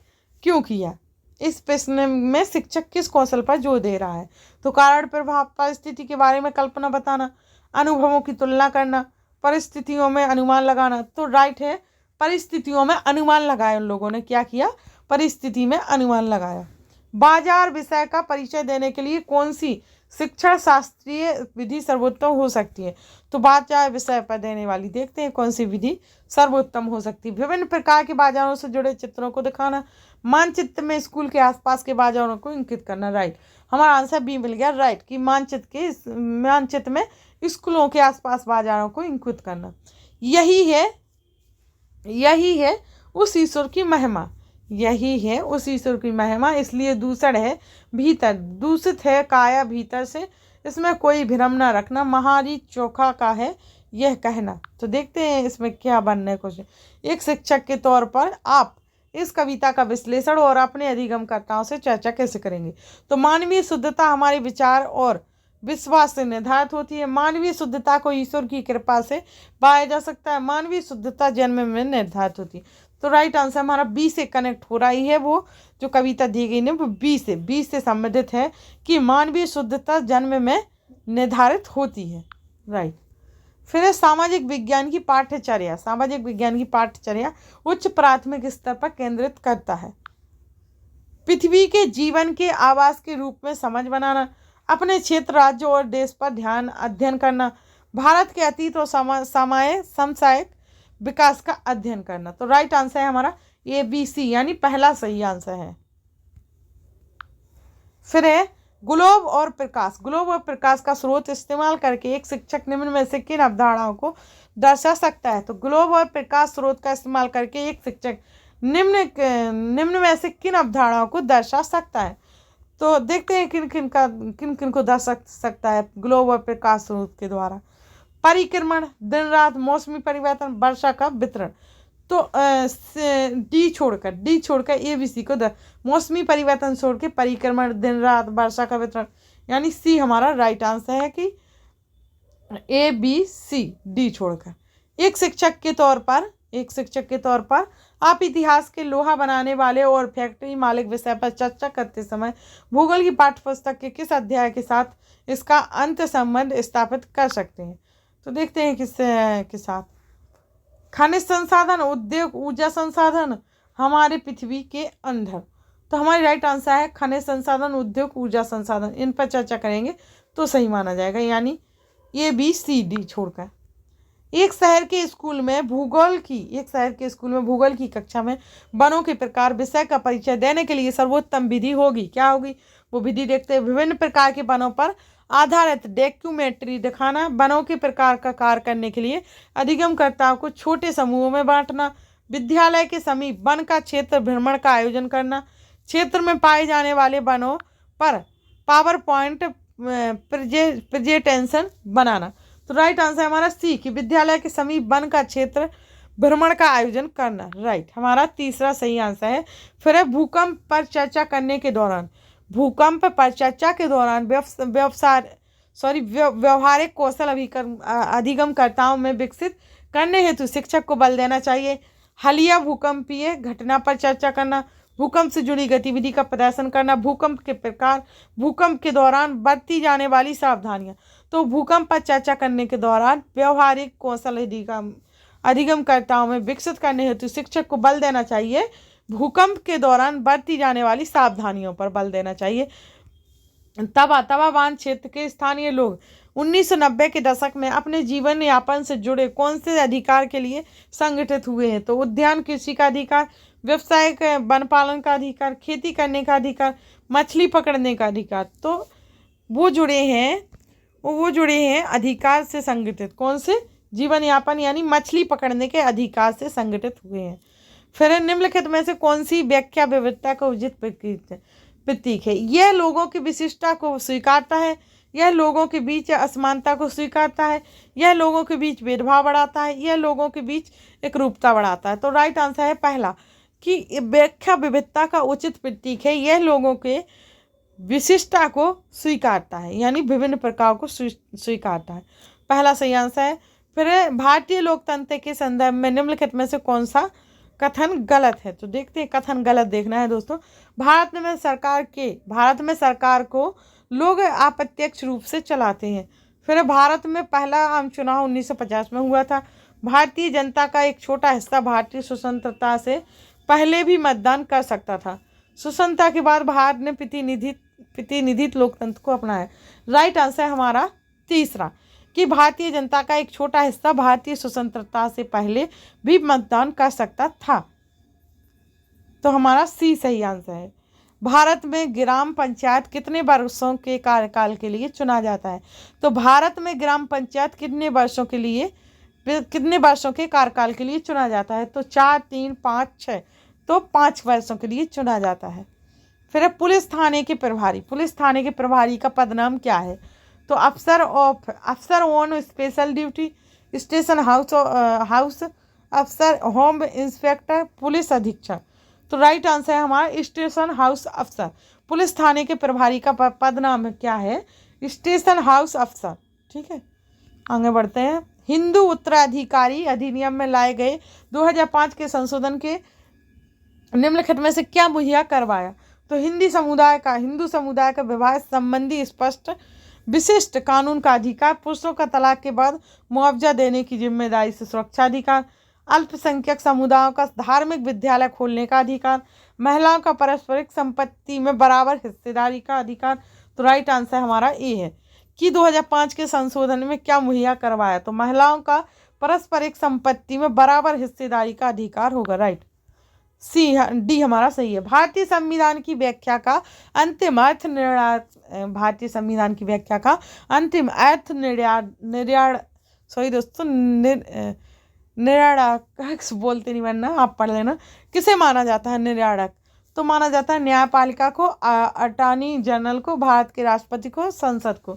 क्यों किया। इस प्रश्न में शिक्षक किस कौशल पर जोर दे रहा है? तो कारण प्रभाव, परिस्थिति के बारे में कल्पना बताना, अनुभवों की तुलना करना, परिस्थितियों में अनुमान लगाना। तो राइट है, परिस्थितियों में अनुमान लगाया। उन लोगों ने क्या किया? परिस्थिति में अनुमान लगाया। बाजार विषय का परिचय देने के लिए कौन सी शिक्षण शास्त्रीय विधि सर्वोत्तम हो सकती है? तो बाजार विषय पर देने वाली देखते हैं कौन सी विधि सर्वोत्तम हो सकती है। विभिन्न प्रकार के बाजारों से जुड़े चित्रों को दिखाना, मानचित्र में स्कूल के आसपास के बाजारों को इंकित करना। राइट, हमारा आंसर बी मिल गया। राइट कि मानचित्र में स्कूलों के आसपास बाजारों को इंकित करना। यही है उस ईश्वर की महिमा। इसलिए दूषण है भीतर, दूषित है काया भीतर से, इसमें कोई भ्रम न रखना, महारी चोखा का है यह कहना। तो देखते हैं इसमें क्या बनना है क्वेश्चन। एक शिक्षक के तौर पर आप इस कविता का विश्लेषण और अपने अधिगमकर्ताओं से चर्चा कैसे करेंगे? तो मानवीय शुद्धता हमारे विचार और विश्वास से निर्धारित होती है। मानवीय शुद्धता को ईश्वर की कृपा से पाया जा सकता है। मानवीय शुद्धता जन्म में निर्धारित होती है। तो राइट आंसर हमारा बी से कनेक्ट हो रही है। वो जो कविता दी गई है वो बी से संबंधित है कि मानवीय शुद्धता जन्म में निर्धारित होती है। राइट। फिर है सामाजिक विज्ञान की पाठ्यचर्या उच्च प्राथमिक स्तर पर केंद्रित करता है। पृथ्वी के जीवन के आवास के रूप में समझ बनाना, अपने क्षेत्र, राज्य और देश पर अध्ययन करना, भारत के अतीत और समसामयिक विकास का अध्ययन करना। तो राइट आंसर है हमारा ABC, यानी पहला सही आंसर है। फिर है ग्लोब और प्रकाश का स्रोत इस्तेमाल करके एक शिक्षक निम्न में से किन अवधारणाओं को दर्शा सकता है? तो ग्लोब और प्रकाश स्रोत का इस्तेमाल करके एक शिक्षक निम्न में से किन अवधारणाओं को दर्शा सकता है? तो देखते हैं किन किन को दर्शा सकता है ग्लोब और प्रकाश स्रोत के द्वारा। परिक्रमण, दिन रात, मौसमी परिवर्तन, वर्षा का वितरण। तो डी छोड़कर ABC को मौसमी परिवर्तन छोड़ के परिक्रमण, दिन रात, वर्षा का वितरण, यानी सी हमारा राइट आंसर है कि ABC, डी छोड़कर। एक शिक्षक के तौर पर आप इतिहास के लोहा बनाने वाले और फैक्ट्री मालिक विषय पर चर्चा करते समय भूगोल की पाठ्यपुस्तक के किस अध्याय के साथ इसका अंत संबंध स्थापित कर सकते हैं? तो देखते हैं किसके साथ। खनिज संसाधन, उद्योग, ऊर्जा संसाधन हमारे पृथ्वी के अंदर। तो हमारी राइट आंसर है खनिज संसाधन, उद्योग, ऊर्जा संसाधन, इन पर चर्चा करेंगे तो सही माना जाएगा, यानी ABCD छोड़कर। एक शहर के स्कूल में भूगोल की कक्षा में वनों के प्रकार विषय का परिचय देने के लिए सर्वोत्तम विधि होगी। क्या होगी वो विधि? देखते हैं। विभिन्न प्रकार के वनों पर आधारित डॉक्यूमेंट्री दिखाना, वनों के प्रकार का कार्य करने के लिए अधिगमकर्ताओं को छोटे समूहों में बांटना, विद्यालय के समीप वन का क्षेत्र भ्रमण का आयोजन करना, क्षेत्र में पाए जाने वाले वनों पर पावर पॉइंट प्रेजेंटेशन बनाना। तो राइट आंसर हमारा सी कि विद्यालय के समीप वन का क्षेत्र भ्रमण का आयोजन करना। राइट, हमारा तीसरा सही आंसर है। फिर है भूकंप पर चर्चा के दौरान व्यवहारिक कौशल अधिगमकर्ताओं में विकसित करने हेतु शिक्षक को बल देना चाहिए। हालिया भूकंपीय घटना पर चर्चा करना, भूकंप से जुड़ी गतिविधि का प्रदर्शन करना, भूकंप के प्रकार, भूकंप के दौरान बरती जाने वाली सावधानियां। तो भूकंप पर चर्चा करने के दौरान व्यवहारिक कौशल अधिगमकर्ताओं में विकसित करने हेतु शिक्षक को बल देना चाहिए। भूकंप के दौरान बरती जाने वाली सावधानियों पर बल देना चाहिए। तवा बांध क्षेत्र के स्थानीय लोग 1990 के दशक में अपने जीवन यापन से जुड़े कौन से अधिकार के लिए संगठित हुए हैं? तो उद्यान कृषि का अधिकार, व्यवसायिक वन पालन का अधिकार, खेती करने का अधिकार, मछली पकड़ने का अधिकार। तो वो जुड़े हैं अधिकार से संगठित। कौन से? जीवन यापन यानी मछली पकड़ने के अधिकार से संगठित हुए हैं। फिर निम्नलिखित में से कौन सी व्याख्या विविधता का उचित प्रतीक है? यह लोगों की विशिष्टता को स्वीकारता है, यह लोगों के बीच असमानता को स्वीकारता है, यह लोगों के बीच भेदभाव बढ़ाता है, यह लोगों के बीच एकरूपता बढ़ाता है। तो राइट आंसर है पहला कि व्याख्या विविधता का उचित प्रतीक है, यह लोगों के विशिष्टता को स्वीकारता है यानी विभिन्न प्रकार को स्वीकारता है। पहला सही आंसर है। फिर भारतीय लोकतंत्र के संदर्भ में निम्नलिखित में से कौन सा कथन गलत है? तो देखते हैं, कथन गलत देखना है दोस्तों। भारत में सरकार को लोग अप्रत्यक्ष रूप से चलाते हैं। फिर भारत में पहला आम चुनाव 1950 में हुआ था। भारतीय जनता का एक छोटा हिस्सा भारतीय स्वतंत्रता से पहले भी मतदान कर सकता था। स्वतंत्रता के बाद भारत ने प्रतिनिधित्व लोकतंत्र को अपनाया। राइट आंसर है हमारा तीसरा कि भारतीय जनता का एक छोटा हिस्सा भारतीय स्वतंत्रता से पहले भी मतदान कर सकता था। तो हमारा सी सही आंसर है। भारत में ग्राम पंचायत कितने वर्षों के कार्यकाल के लिए चुना जाता है? तो भारत में ग्राम पंचायत कितने वर्षों के कार्यकाल के लिए चुना जाता है? तो 4, 3, 5, 6। तो 5 वर्षों के लिए चुना जाता है। फिर पुलिस थाने के प्रभारी का पदनाम क्या है? तो अफसर on special duty, station house अफसर, होम इंस्पेक्टर, पुलिस अधीक्षक। तो राइट आंसर है हमारा स्टेशन हाउस अफसर। पुलिस थाने के प्रभारी का पदनाम क्या है? स्टेशन हाउस अफसर। ठीक है, आगे बढ़ते हैं। हिंदू उत्तराधिकारी अधिनियम में लाए गए 2005 के संशोधन के निम्नलिखित में से क्या मुहैया करवाया? तो हिंदू समुदाय का विवाह संबंधी स्पष्ट विशिष्ट कानून का अधिकार, पुरुषों का तलाक के बाद मुआवजा देने की जिम्मेदारी से सुरक्षा अधिकार, अल्पसंख्यक समुदायों का धार्मिक विद्यालय खोलने का अधिकार, महिलाओं का पारस्परिक संपत्ति में बराबर हिस्सेदारी का अधिकार। तो राइट आंसर हमारा ए है कि 2005 के संशोधन में क्या मुहैया करवाया? तो महिलाओं का पारस्परिक संपत्ति में बराबर हिस्सेदारी का अधिकार होगा। राइट, डी हमारा सही है। भारतीय संविधान की व्याख्या का अंतिम अर्थ निर्णायक बोलते नहीं बनना, आप पढ़ लेना। किसे माना जाता है निर्णायक? तो माना जाता है न्यायपालिका को, अटॉर्नी जनरल को, भारत के राष्ट्रपति को, संसद को।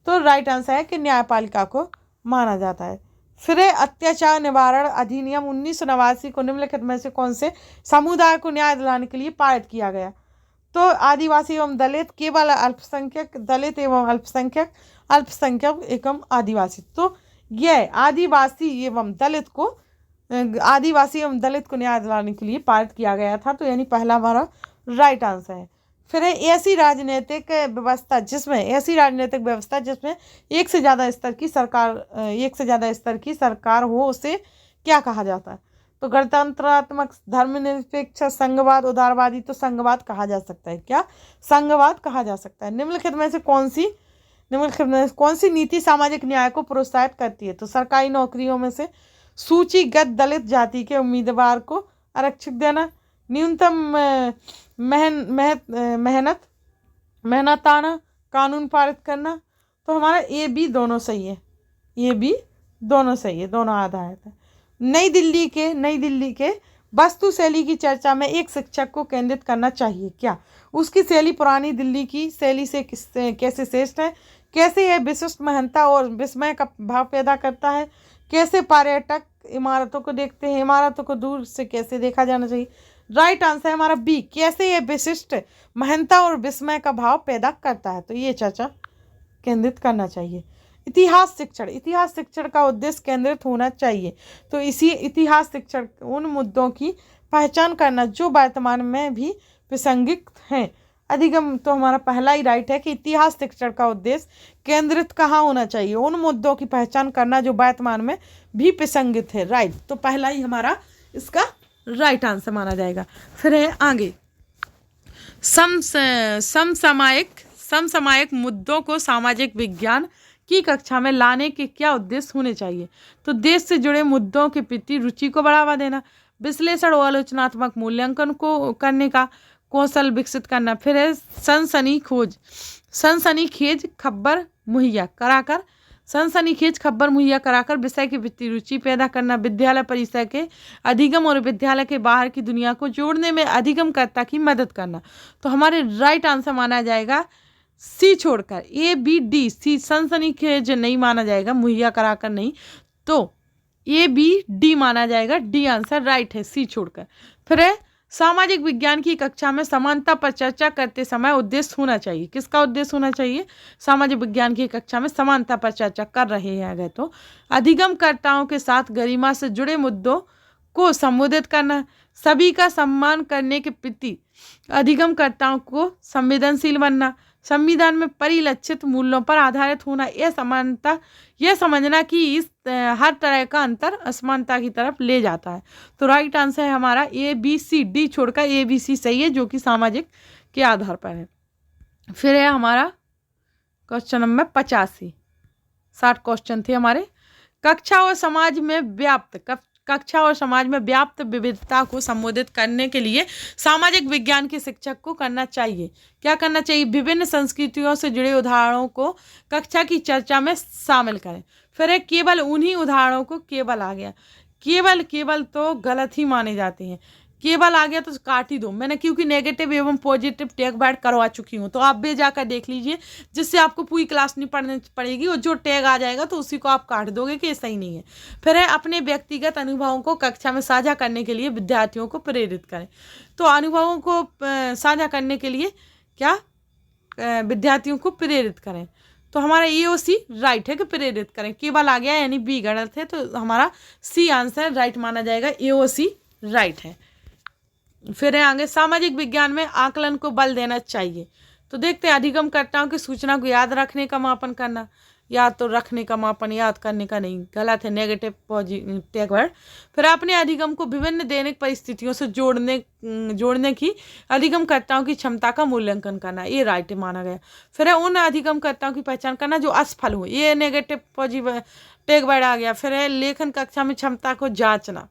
तो राइट आंसर है कि न्यायपालिका को माना जाता है। फिर अत्याचार निवारण अधिनियम 1989 को निम्नलिखित में से कौन से समुदाय को न्याय दिलाने के लिए पारित किया गया? तो आदिवासी एवं दलित, केवल अल्पसंख्यक, दलित एवं अल्पसंख्यक, अल्पसंख्यक एवं आदिवासी। तो यह आदिवासी एवं दलित को न्याय दिलाने के लिए पारित किया गया था। तो यानी पहला हमारा राइट आंसर है। फिर ऐसी राजनीतिक व्यवस्था जिसमें एक से ज़्यादा स्तर की सरकार हो उसे क्या कहा जाता है? तो गणतंत्रात्मक, धर्मनिरपेक्ष, संघवाद, उदारवादी। तो संघवाद कहा जा सकता है। क्या संघवाद कहा जा सकता है? निम्नलिखित में से कौन सी नीति सामाजिक न्याय को प्रोत्साहित करती है? तो सरकारी नौकरियों में से सूचीगत दलित जाति के उम्मीदवार को आरक्षित देना, न्यूनतम मेहनताना कानून पारित करना। तो हमारा ए बी दोनों सही है, दोनों आधारित है। नई दिल्ली के वास्तु शैली की चर्चा में एक शिक्षक को केंद्रित करना चाहिए। क्या उसकी शैली पुरानी दिल्ली की शैली से कैसे श्रेष्ठ है? कैसे यह विशिष्ट महंता और विस्मय का भाव पैदा करता है? कैसे पर्यटक इमारतों को देखते हैं? इमारतों को दूर से कैसे देखा जाना चाहिए? राइट आंसर है हमारा बी, कैसे यह विशिष्ट महंता और विस्मय का भाव पैदा करता है। तो ये चर्चा केंद्रित करना चाहिए। इतिहास शिक्षण का उद्देश्य केंद्रित होना चाहिए। तो इसी इतिहास शिक्षण उन मुद्दों की पहचान करना जो वर्तमान में भी प्रासंगिक हैं। अधिगम। तो हमारा पहला ही राइट है कि इतिहास शिक्षण का उद्देश्य केंद्रित कहाँ होना चाहिए? उन मुद्दों की पहचान करना जो वर्तमान में भी प्रासंगिक है। राइट, तो पहला ही हमारा इसका राइट आंसर माना जाएगा। फिर है आगे, समसामयिक मुद्दों को सामाजिक विज्ञान की कक्षा में लाने के क्या उद्देश्य होने चाहिए? तो देश से जुड़े मुद्दों के प्रति रुचि को बढ़ावा देना, विश्लेषण और आलोचनात्मक मूल्यांकन को करने का कौशल विकसित करना। फिर है सनसनीखेज खबर मुहैया कराकर सनसनीखेज खबर मुहैया कराकर विषय की वृत्ति रुचि पैदा करना, विद्यालय परिसर के अधिगम और विद्यालय के बाहर की दुनिया को जोड़ने में अधिगमकर्ता की मदद करना। तो हमारे राइट आंसर माना जाएगा सी छोड़कर, ए बी डी। सी सनसनीखेज नहीं माना जाएगा, मुहैया कराकर नहीं, तो ए बी डी माना जाएगा, डी आंसर राइट है, सी छोड़कर। फिर है सामाजिक विज्ञान की कक्षा में समानता पर चर्चा करते समय उद्देश्य होना चाहिए। किसका उद्देश्य होना चाहिए? सामाजिक विज्ञान की कक्षा में समानता पर चर्चा कर रहे हैं अगर तो अधिगमकर्ताओं के साथ गरिमा से जुड़े मुद्दों को संबोधित करना, सभी का सम्मान करने के प्रति अधिगमकर्ताओं को संवेदनशील बनना, संविधान में परिलक्षित मूल्यों पर आधारित होना, यह समानता, यह समझना कि इस हर तरह का अंतर असमानता की तरफ ले जाता है। तो राइट आंसर है हमारा ए बी सी, डी छोड़कर ए बी सी सही है, जो कि सामाजिक के आधार पर है। फिर है हमारा क्वेश्चन नंबर 85। 60 क्वेश्चन थे हमारे। कक्षा और समाज में व्याप्त विविधता को संबोधित करने के लिए सामाजिक विज्ञान के शिक्षक को करना चाहिए। क्या करना चाहिए? विभिन्न संस्कृतियों से जुड़े उदाहरणों को कक्षा की चर्चा में शामिल करें। फिर है केवल उन्हीं उदाहरणों को, केवल आ गया, केवल तो गलत ही माने जाते हैं। केवल आ गया तो काट ही दो, मैंने क्योंकि नेगेटिव एवं पॉजिटिव टैग बैड करवा चुकी हूँ, तो आप भी जाकर देख लीजिए, जिससे आपको पूरी क्लास नहीं पढ़नी पड़ेगी, और जो टैग आ जाएगा तो उसी को आप काट दोगे कि ये सही नहीं है। फिर है अपने व्यक्तिगत अनुभवों को कक्षा में साझा करने के लिए विद्यार्थियों को प्रेरित करें। तो अनुभवों को साझा करने के लिए क्या विद्यार्थियों को प्रेरित करें, तो हमारा ए ओ सी राइट है कि प्रेरित करें। केवल आ गया यानी बी गलत है, तो हमारा सी आंसर राइट माना जाएगा, ए ओ सी राइट है। फिर है आगे सामाजिक विज्ञान में आकलन को बल देना चाहिए। तो देखते हैं अधिगमकर्ताओं की सूचना को याद रखने का मापन करना, याद तो रखने का मापन, याद करने का नहीं, गलत है, नेगेटिव पॉजिटिव टैग वर्ड। फिर अपने अधिगम को विभिन्न दैनिक परिस्थितियों से जोड़ने की अधिगमकर्ताओं की क्षमता का मूल्यांकन करना, ये राइट माना गया। फिर है उन अधिगमकर्ताओं की पहचान करना जो असफल हो, ये नेगेटिव पॉजिटिव टैग वर्ड आ गया। फिर है लेखन कक्षा में क्षमता को जांचना,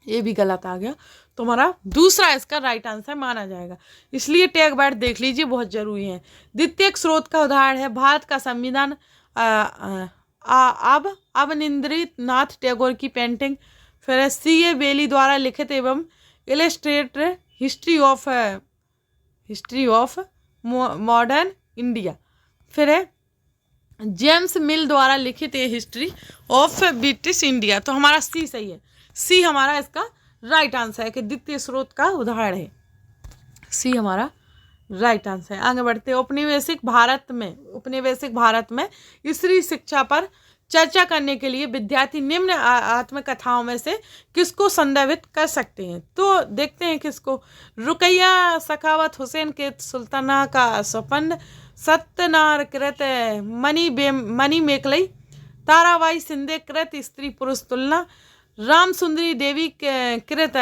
ये भी गलत आ गया, तो हमारा दूसरा इसका राइट आंसर माना जाएगा। इसलिए टैग बैड देख लीजिए, बहुत जरूरी है। द्वितीयक स्रोत का उदाहरण है भारत का संविधान, अब अवनींद्रनाथ टैगोर की पेंटिंग। फिर सी ए बेली द्वारा लिखित एवं illustrated history of modern India. फिर है जेम्स मिल द्वारा लिखित ए हिस्ट्री ऑफ ब्रिटिश इंडिया। तो हमारा सी सही है, सी हमारा इसका राइट आंसर है कि द्वितीय स्रोत का उदाहरण है, सी हमारा राइट आंसर है। आगे बढ़ते हैं। औपनिवेशिक भारत में स्त्री शिक्षा पर चर्चा करने के लिए विद्यार्थी निम्न आत्मकथाओं में से किसको संदर्भित कर सकते हैं? तो देखते हैं किसको। रुकैया सखावत हुसैन के सुल्ताना का स्वपन, सत्यनार कृत मनी मेकलई, ताराबाई शिंदे कृत स्त्री पुरुष तुलना, राम सुंदरी देवी कृत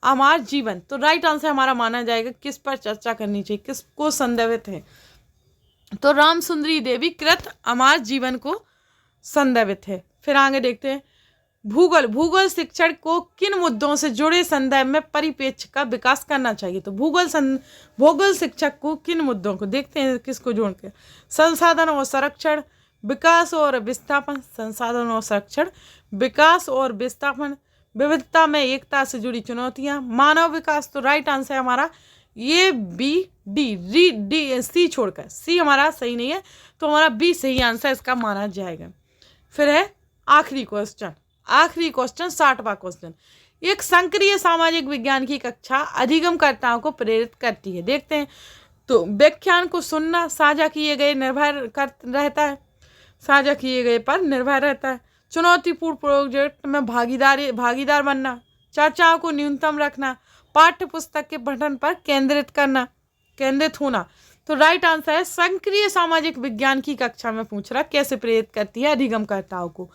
अमर जीवन। तो राइट आंसर हमारा माना जाएगा किस पर चर्चा करनी चाहिए, किसको संदर्भित है, तो राम सुंदरी देवी कृत अमर जीवन को संदर्भित है। फिर आगे देखते हैं भूगोल शिक्षण को किन मुद्दों से जुड़े संदर्भ में परिप्रेक्ष्य का विकास करना चाहिए। तो भूगोल शिक्षक को किन मुद्दों को देखते हैं किसको जोड़ के, संसाधन और संरक्षण, विकास और विस्थापन, संसाधन और संरक्षण, विकास और विस्थापन, विविधता में एकता से जुड़ी चुनौतियां, मानव विकास। तो राइट आंसर हमारा ये बी डी सी छोड़कर, सी हमारा सही नहीं है, तो हमारा बी सही आंसर इसका माना जाएगा। फिर है आखिरी क्वेश्चन 60वां क्वेश्चन। एक सक्रिय सामाजिक विज्ञान की कक्षा अधिगमकर्ताओं को प्रेरित करती है। देखते हैं। तो व्याख्यान को सुनना साझा किए गए पर निर्भर रहता है। चुनौतीपूर्ण प्रोजेक्ट में भागीदार बनना, चर्चाओं को न्यूनतम रखना, पाठ्य पुस्तक के पठन पर केंद्रित होना। तो राइट आंसर है सक्रिय सामाजिक विज्ञान की कक्षा में पूछ रहा कैसे प्रेरित करती है अधिगमकर्ताओं को।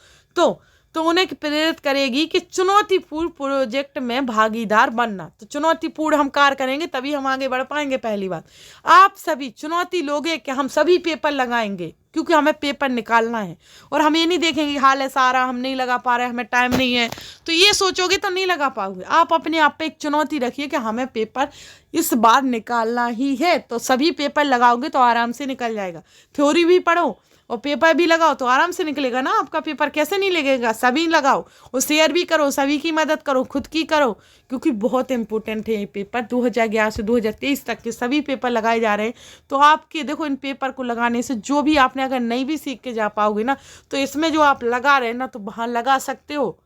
तो उन्हें प्रेरित करेगी कि चुनौतीपूर्ण प्रोजेक्ट में भागीदार बनना। तो चुनौतीपूर्ण हम कार्य करेंगे तभी हम आगे बढ़ पाएंगे। पहली बात, आप सभी चुनौती लोगे कि हम सभी पेपर लगाएंगे, क्योंकि हमें पेपर निकालना है, और हम ये नहीं देखेंगे हाल है सारा हम नहीं लगा पा रहे, हमें टाइम नहीं है, तो ये सोचोगे तो नहीं लगा पाओगे। आप अपने आप पे एक चुनौती रखिए कि हमें पेपर इस बार निकालना ही है, तो सभी पेपर लगाओगे तो आराम से निकल जाएगा। थ्योरी भी पढ़ो और पेपर भी लगाओ तो आराम से निकलेगा ना आपका पेपर। कैसे नहीं लगेगा? सभी लगाओ और शेयर भी करो, सभी की मदद करो, खुद की करो, क्योंकि बहुत इंपॉर्टेंट है ये पेपर। 2011 से 2023 तक के सभी पेपर लगाए जा रहे हैं। तो आपके देखो, इन पेपर को लगाने से जो भी आपने अगर नहीं भी सीख के जा पाओगे ना, तो इसमें जो आप लगा रहे हैं ना, तो वहाँ लगा सकते हो।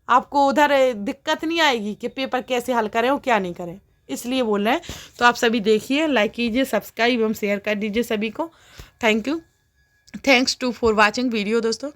आपको उधर दिक्कत नहीं आएगी कि पेपर कैसे हल करें और क्या नहीं करें, इसलिए बोल रहे हैं। तो आप सभी देखिए, लाइक कीजिए, सब्सक्राइब एवं शेयर कर दीजिए सभी को। Thank you, thanks to for watching video दोस्तों।